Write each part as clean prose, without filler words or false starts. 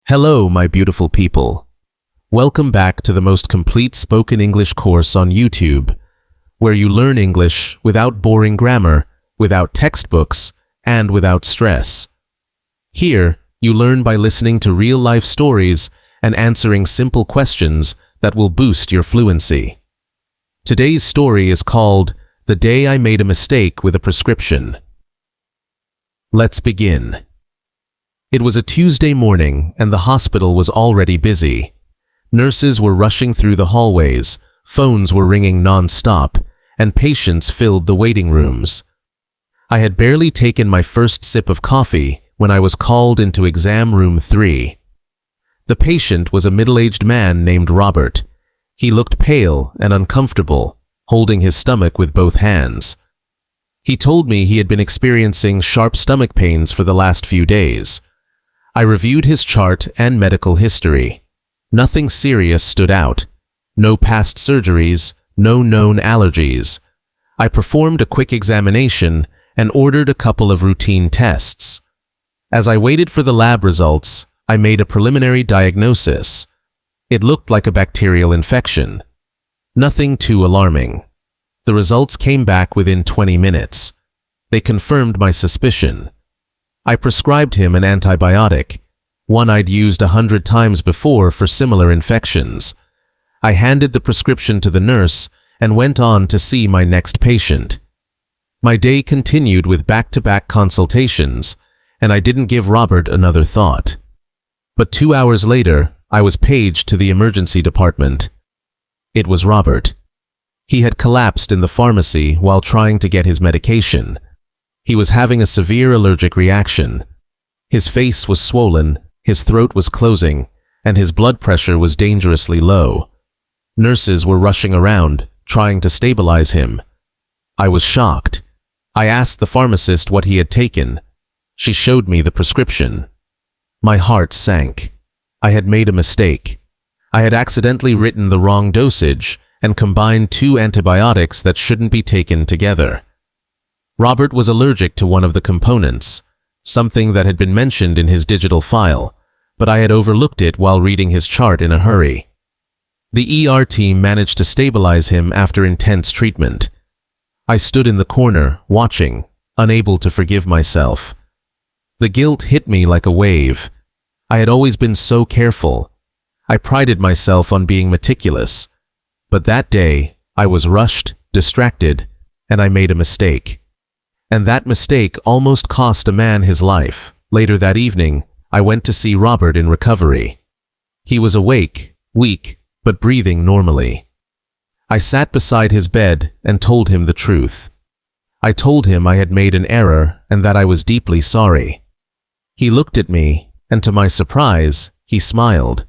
Hello, my beautiful people. Welcome back to the most complete spoken English course on YouTube, where you learn English without boring grammar, without textbooks, and without stress. Here, you learn by listening to real-life stories and answering simple questions that will boost your fluency. Today's story is called The Day I Made a Mistake with a Prescription. Let's begin. It was a Tuesday morning, and the hospital was already busy. Nurses were rushing through the hallways, phones were ringing non-stop, and patients filled the waiting rooms. I had barely taken my first sip of coffee when I was called into exam room 3. The patient was a middle-aged man named Robert. He looked pale and uncomfortable, holding his stomach with both hands. He told me he had been experiencing sharp stomach pains for the last few days. I reviewed his chart and medical history. Nothing serious stood out. No past surgeries, no known allergies. I performed a quick examination and ordered a couple of routine tests. As I waited for the lab results, I made a preliminary diagnosis. It looked like a bacterial infection. Nothing too alarming. The results came back within 20 minutes. They confirmed my suspicion. I prescribed him an antibiotic, one I'd used 100 times before for similar infections. I handed the prescription to the nurse and went on to see my next patient. My day continued with back-to-back consultations, and I didn't give Robert another thought. But 2 hours later, I was paged to the emergency department. It was Robert. He had collapsed in the pharmacy while trying to get his medication. He was having a severe allergic reaction. His face was swollen, his throat was closing, and his blood pressure was dangerously low. Nurses were rushing around, trying to stabilize him. I was shocked. I asked the pharmacist what he had taken. She showed me the prescription. My heart sank. I had made a mistake. I had accidentally written the wrong dosage and combined 2 antibiotics that shouldn't be taken together. Robert was allergic to one of the components, something that had been mentioned in his digital file, but I had overlooked it while reading his chart in a hurry. The ER team managed to stabilize him after intense treatment. I stood in the corner, watching, unable to forgive myself. The guilt hit me like a wave. I had always been so careful. I prided myself on being meticulous. But that day, I was rushed, distracted, and I made a mistake. And that mistake almost cost a man his life. Later that evening, I went to see Robert in recovery. He was awake, weak, but breathing normally. I sat beside his bed and told him the truth. I told him I had made an error and that I was deeply sorry. He looked at me, and to my surprise, he smiled.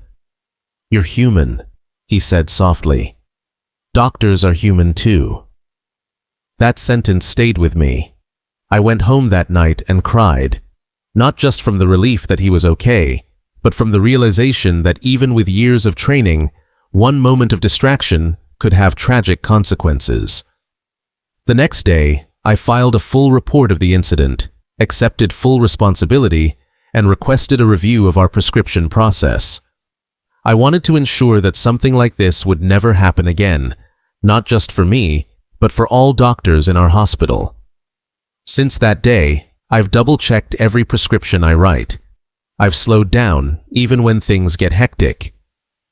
"You're human," he said softly. "Doctors are human too." That sentence stayed with me. I went home that night and cried, not just from the relief that he was okay, but from the realization that even with years of training, one moment of distraction could have tragic consequences. The next day, I filed a full report of the incident, accepted full responsibility, and requested a review of our prescription process. I wanted to ensure that something like this would never happen again, not just for me, but for all doctors in our hospital. Since that day, I've double-checked every prescription I write. I've slowed down, even when things get hectic.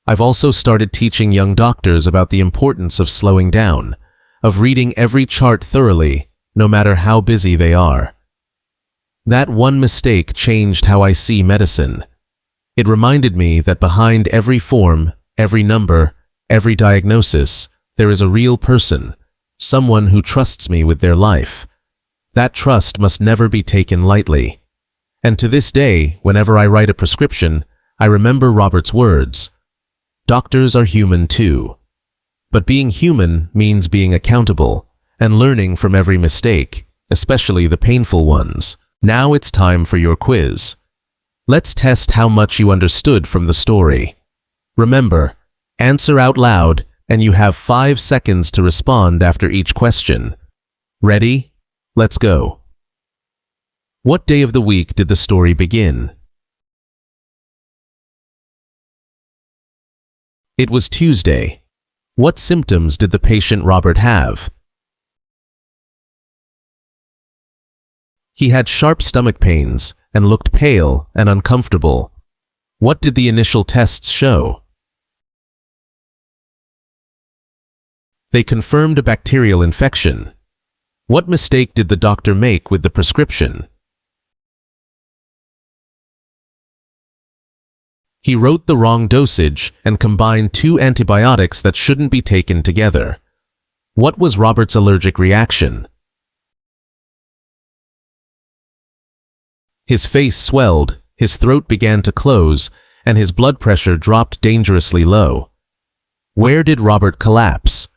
I've also started teaching young doctors about the importance of slowing down, of reading every chart thoroughly, no matter how busy they are. That one mistake changed how I see medicine. It reminded me that behind every form, every number, every diagnosis, there is a real person, someone who trusts me with their life. That trust must never be taken lightly. And to this day, whenever I write a prescription, I remember Robert's words. Doctors are human too. But being human means being accountable and learning from every mistake, especially the painful ones. Now it's time for your quiz. Let's test how much you understood from the story. Remember, answer out loud, and you have 5 seconds to respond after each question. Ready? Let's go. What day of the week did the story begin? It was Tuesday. What symptoms did the patient Robert have? He had sharp stomach pains and looked pale and uncomfortable. What did the initial tests show? They confirmed a bacterial infection. What mistake did the doctor make with the prescription? He wrote the wrong dosage and combined two antibiotics that shouldn't be taken together. What was Robert's allergic reaction? His face swelled, his throat began to close, and his blood pressure dropped dangerously low. Where did Robert collapse?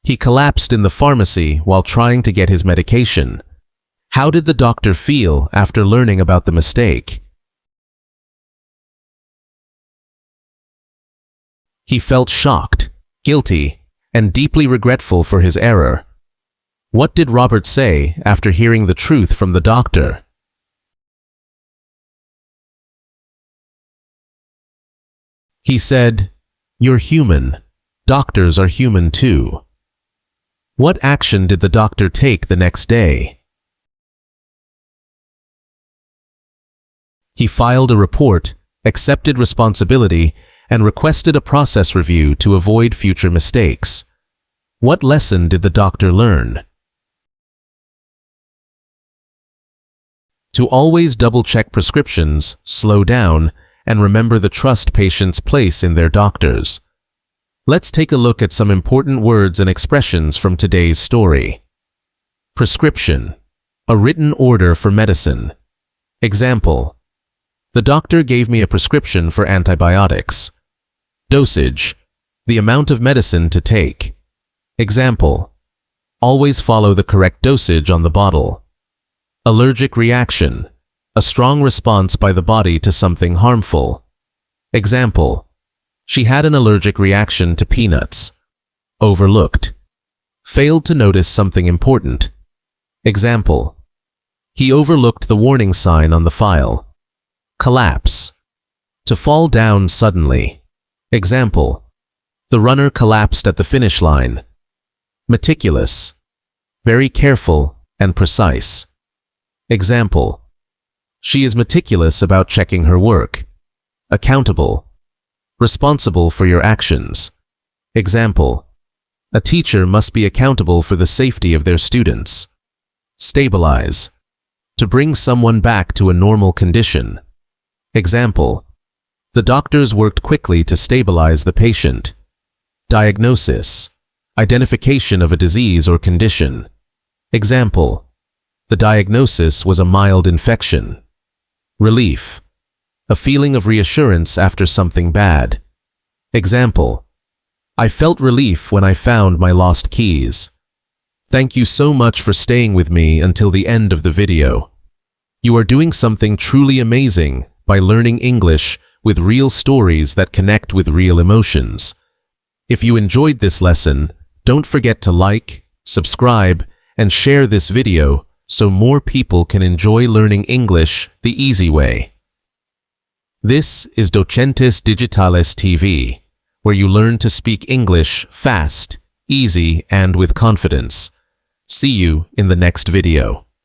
He collapsed in the pharmacy while trying to get his medication. How did the doctor feel after learning about the mistake? He felt shocked, guilty, and deeply regretful for his error. What did Robert say after hearing the truth from the doctor? He said, "You're human. Doctors are human too." What action did the doctor take the next day? He filed a report, accepted responsibility, and requested a process review to avoid future mistakes. What lesson did the doctor learn? To always double-check prescriptions, slow down, and remember the trust patients place in their doctors. Let's take a look at some important words and expressions from today's story. Prescription, a written order for medicine. Example, the doctor gave me a prescription for antibiotics. Dosage, the amount of medicine to take. Example, always follow the correct dosage on the bottle. Allergic reaction, a strong response by the body to something harmful. Example, she had an allergic reaction to peanuts. Overlooked, failed to notice something important. Example, he overlooked the warning sign on the file. Collapse, to fall down suddenly. Example, the runner collapsed at the finish line. Meticulous, very careful and precise. Example, she is meticulous about checking her work. Accountable, responsible for your actions. Example, a teacher must be accountable for the safety of their students. Stabilize, to bring someone back to a normal condition. Example, the doctors worked quickly to stabilize the patient. Diagnosis, identification of a disease or condition. Example, the diagnosis was a mild infection. Relief, a feeling of reassurance after something bad. Example, I felt relief when I found my lost keys. Thank you so much for staying with me until the end of the video. You are doing something truly amazing by learning English with real stories that connect with real emotions. If you enjoyed this lesson, don't forget to like, subscribe, and share this video so more people can enjoy learning English the easy way. This is Docentes DigitalesTV, where you learn to speak English fast, easy, and with confidence. See you in the next video.